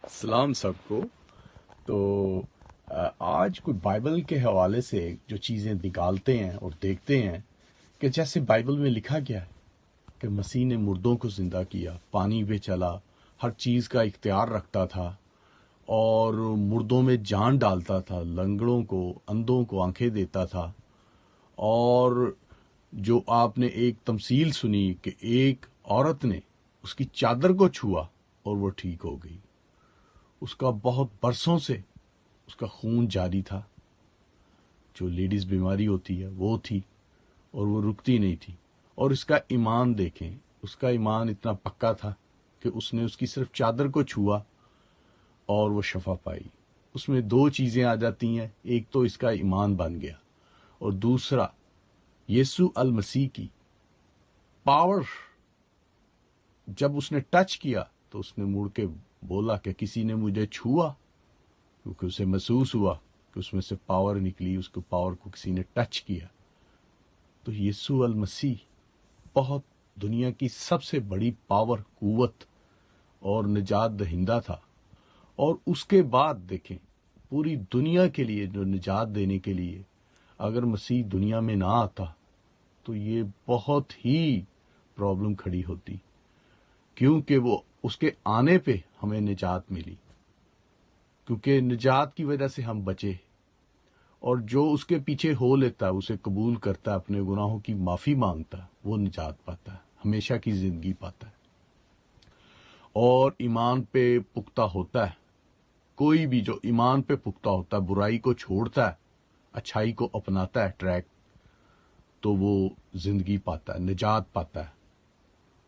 सलाम सबको। तो आज कोई बाइबल के हवाले से जो चीज़ें निकालते हैं और देखते हैं कि जैसे बाइबल में लिखा गया है कि मसीह ने मुर्दों को ज़िंदा किया, पानी पे चला, हर चीज़ का इख्तियार रखता था और मुर्दों में जान डालता था, लंगड़ों को, अंधों को आंखें देता था। और जो आपने एक तमसील सुनी कि एक औरत ने उसकी चादर को छुआ और वो ठीक हो गई। उसका बहुत बरसों से उसका खून जारी था, जो लेडीज़ बीमारी होती है वो थी और वो रुकती नहीं थी। और इसका ईमान देखें, उसका ईमान इतना पक्का था कि उसने उसकी सिर्फ चादर को छुआ और वो शफा पाई। उसमें दो चीज़ें आ जाती हैं, एक तो इसका ईमान बन गया और दूसरा यीशु अल मसीह की पावर। जब उसने टच किया तो उसने मुड़ के बोला कि किसी ने मुझे छुआ, क्योंकि उसे महसूस हुआ कि उसमें से पावर निकली, उसको पावर को किसी ने टच किया। तो यीशु अल मसीह बहुत दुनिया की सबसे बड़ी पावर, कुव्वत और निजात दहिंदा था। और उसके बाद देखें, पूरी दुनिया के लिए जो निजात देने के लिए अगर मसीह दुनिया में ना आता तो ये बहुत ही प्रॉब्लम खड़ी होती, क्योंकि वो उसके आने पे हमें निजात मिली, क्योंकि निजात की वजह से हम बचे। और जो उसके पीछे हो लेता है, उसे कबूल करता है, अपने गुनाहों की माफ़ी मांगता है, वो निजात पाता है, हमेशा की ज़िंदगी पाता है। और ईमान पे पुख्ता होता है, कोई भी जो ईमान पे पुख्ता होता है, बुराई को छोड़ता है, अच्छाई को अपनाता है ट्रैक, तो वो ज़िंदगी पाता है, निजात पाता है।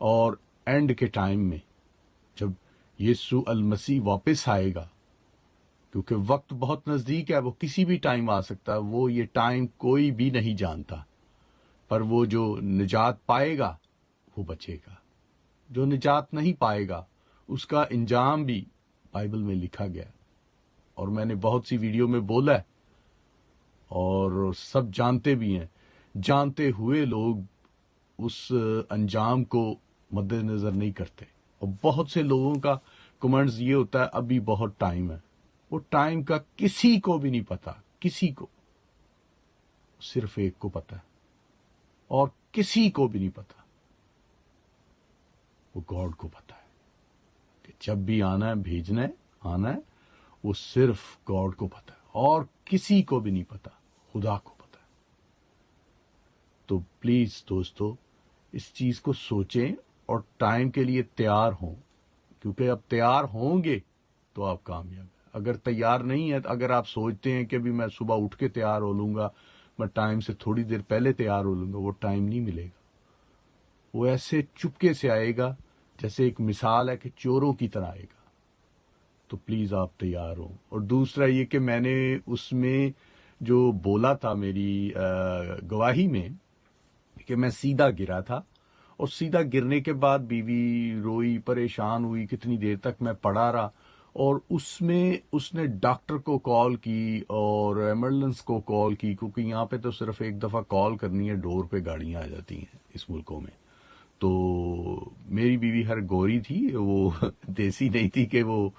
और एंड के टाइम में जब यीशु अल मसीह वापस आएगा, क्योंकि वक्त बहुत नज़दीक है, वो किसी भी टाइम आ सकता है, वो ये टाइम कोई भी नहीं जानता। पर वो जो निजात पाएगा वो बचेगा, जो निजात नहीं पाएगा उसका इंजाम भी बाइबल में लिखा गया। और मैंने बहुत सी वीडियो में बोला है और सब जानते भी हैं, जानते हुए लोग उस अंजाम को मद्देनज़र नहीं करते। और बहुत से लोगों का कमेंट्स ये होता है अभी बहुत टाइम है। वो टाइम का किसी को भी नहीं पता, किसी को, सिर्फ एक को पता है और किसी को भी नहीं पता, वो गॉड को पता है कि जब भी आना है, भेजना है, आना है, वो सिर्फ गॉड को पता है और किसी को भी नहीं पता, खुदा को पता है। तो प्लीज दोस्तों, इस चीज को सोचें और टाइम के लिए तैयार हों, क्योंकि अब तैयार होंगे तो आप कामयाब हैं। अगर तैयार नहीं है, तो अगर आप सोचते हैं कि अभी मैं सुबह उठ के तैयार हो लूंगा, मैं टाइम से थोड़ी देर पहले तैयार हो लूंगा, वो टाइम नहीं मिलेगा। वो ऐसे चुपके से आएगा, जैसे एक मिसाल है कि चोरों की तरह आएगा। तो प्लीज आप तैयार हो। और दूसरा ये कि मैंने उसमें जो बोला था मेरी गवाही में कि मैं सीधा गिरा था, और सीधा गिरने के बाद बीवी रोई, परेशान हुई, कितनी देर तक मैं पड़ा रहा। और उसमें उसने डॉक्टर को कॉल की और एम्बुलेंस को कॉल की, क्योंकि यहाँ पे तो सिर्फ एक दफ़ा कॉल करनी है, डोर पे गाड़ियाँ आ जाती हैं इस मुल्कों में। तो मेरी बीवी हर गोरी थी, वो देसी नहीं थी कि वो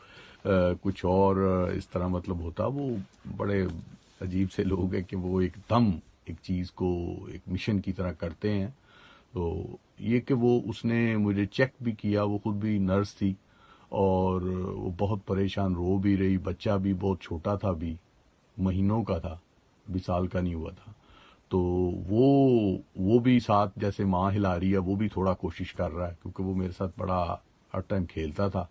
कुछ और इस तरह मतलब होता। वो बड़े अजीब से लोग हैं कि वो एकदम एक चीज़ को एक मिशन की तरह करते हैं। तो ये कि वो उसने मुझे चेक भी किया, वो खुद भी नर्स थी और वो बहुत परेशान, रो भी रही, बच्चा भी बहुत छोटा था, अभी महीनों का था, अभी साल का नहीं हुआ था। तो वो भी साथ, जैसे माँ हिला रही है, वो भी थोड़ा कोशिश कर रहा है, क्योंकि वो मेरे साथ बड़ा हर टाइम खेलता था।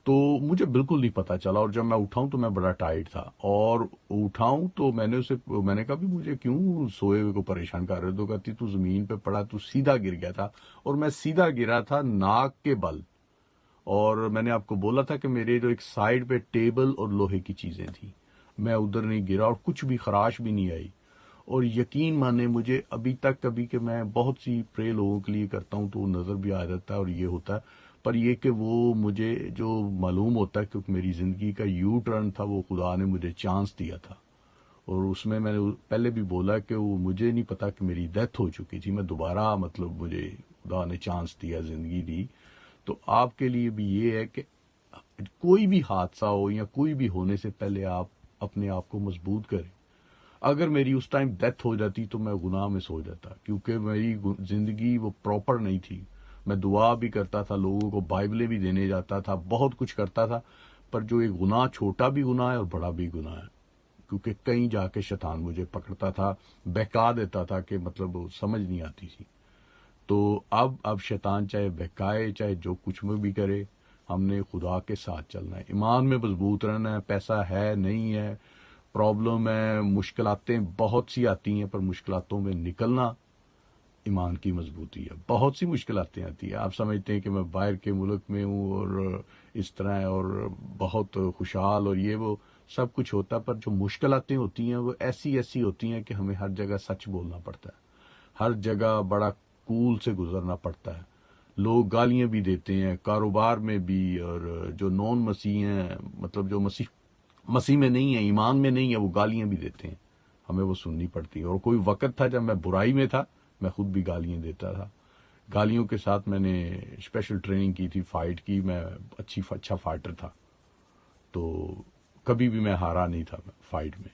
तो मुझे बिल्कुल नहीं पता चला, और जब मैं उठाऊं तो मैं बड़ा टाइट था, और उठाऊं तो मैंने कहा भी मुझे क्यों सोए हुए को परेशान कर रहे हो? तो कहती तू जमीन पे पड़ा, तू सीधा गिर गया था। और मैं सीधा गिरा था नाक के बल। और मैंने आपको बोला था कि मेरे जो एक साइड पे टेबल और लोहे की चीजें थी, मैं उधर नहीं गिरा और कुछ भी खराश भी नहीं आई। और यकीन माने, मुझे अभी तक, कभी कि मैं बहुत सी प्रे लोगों के लिए करता हूं तो नजर भी आ जाता है और ये होता है, पर ये कि वो मुझे जो मालूम होता है, क्योंकि मेरी जिंदगी का यू टर्न था, वो खुदा ने मुझे चांस दिया था। और उसमें मैंने पहले भी बोला कि वो मुझे नहीं पता कि मेरी डेथ हो चुकी थी, मैं दोबारा मतलब मुझे खुदा ने चांस दिया, जिंदगी दी। तो आपके लिए भी ये है कि کوئی بھی حادثہ ہو یا کوئی بھی ہونے سے پہلے آپ اپنے آپ کو مضبوط کریں. اگر میری اس ٹائم ڈیتھ ہو جاتی تو میں گناہ میں سو جاتا, کیونکہ میری زندگی وہ پراپر نہیں تھی. میں دعا بھی کرتا تھا, لوگوں کو بائبلیں بھی دینے جاتا تھا, بہت کچھ کرتا تھا, پر جو ایک گناہ چھوٹا بھی گناہ ہے اور بڑا بھی گناہ ہے, کیونکہ کہیں جا کے شیطان مجھے پکڑتا تھا, بہکا دیتا تھا کہ مطلب سمجھ نہیں آتی تھی. تو اب شیطان چاہے بہکائے چاہے جو کچھ میں بھی کرے, ہم نے خدا کے ساتھ چلنا ہے, ایمان میں مضبوط رہنا ہے. پیسہ ہے نہیں ہے, پرابلم ہے, مشکلاتیں بہت سی آتی ہیں, پر مشکلاتوں میں نکلنا ایمان کی مضبوطی ہے. بہت سی مشکلاتیں آتی ہیں, آپ سمجھتے ہیں کہ میں باہر کے ملک میں ہوں اور اس طرح ہے اور بہت خوشحال اور یہ وہ سب کچھ ہوتا, پر جو مشکلاتیں ہوتی ہیں وہ ایسی ایسی ہوتی ہیں کہ ہمیں ہر جگہ سچ بولنا پڑتا ہے, ہر جگہ بڑا کول سے گزرنا پڑتا ہے. لوگ گالیاں بھی دیتے ہیں کاروبار میں بھی, اور جو نون مسیح ہیں, مطلب جو مسیح میں نہیں ہے, ایمان میں نہیں ہے, وہ گالیاں بھی دیتے ہیں, ہمیں وہ سننی پڑتی ہیں. اور کوئی وقت تھا جب میں برائی میں تھا, میں خود بھی گالیاں دیتا تھا. گالیوں کے ساتھ میں نے اسپیشل ٹریننگ کی تھی, فائٹ کی, میں اچھا فائٹر تھا, تو کبھی بھی میں ہارا نہیں تھا فائٹ میں.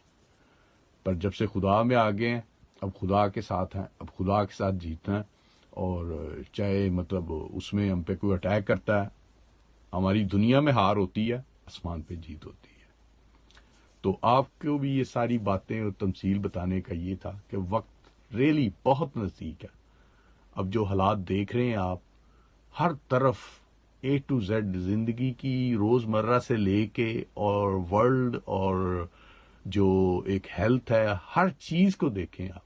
پر جب سے خدا میں آ گئے ہیں, اب خدا کے ساتھ ہیں, اب خدا کے ساتھ جیتنا ہے. اور چاہے مطلب اس میں ہم پہ کوئی اٹیک کرتا ہے, ہماری دنیا میں ہار ہوتی ہے, آسمان پہ جیت ہوتی ہے. تو آپ کو بھی یہ ساری باتیں اور تمثیل بتانے کا یہ تھا کہ وقت ریلی بہت نزدیک ہے. اب جو حالات دیکھ رہے ہیں آپ, ہر طرف اے ٹو زیڈ زندگی کی روزمرہ سے لے کے اور ورلڈ اور جو ایک ہیلتھ ہے, ہر چیز کو دیکھیں آپ,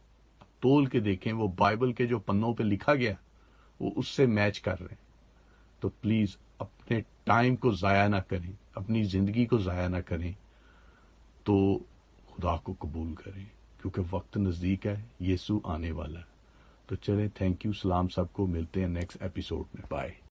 تول کے دیکھیں, وہ بائبل کے جو پنوں پہ لکھا گیا وہ اس سے میچ کر رہے ہیں. تو پلیز اپنے ٹائم کو ضائع نہ کریں, اپنی زندگی کو ضائع نہ کریں, تو خدا کو قبول کریں, کیونکہ وقت نزدیک ہے, یسوع آنے والا ہے. تو چلیں, تھینک یو, سلام سب کو, ملتے ہیں نیکسٹ ایپیسوڈ میں, بائے.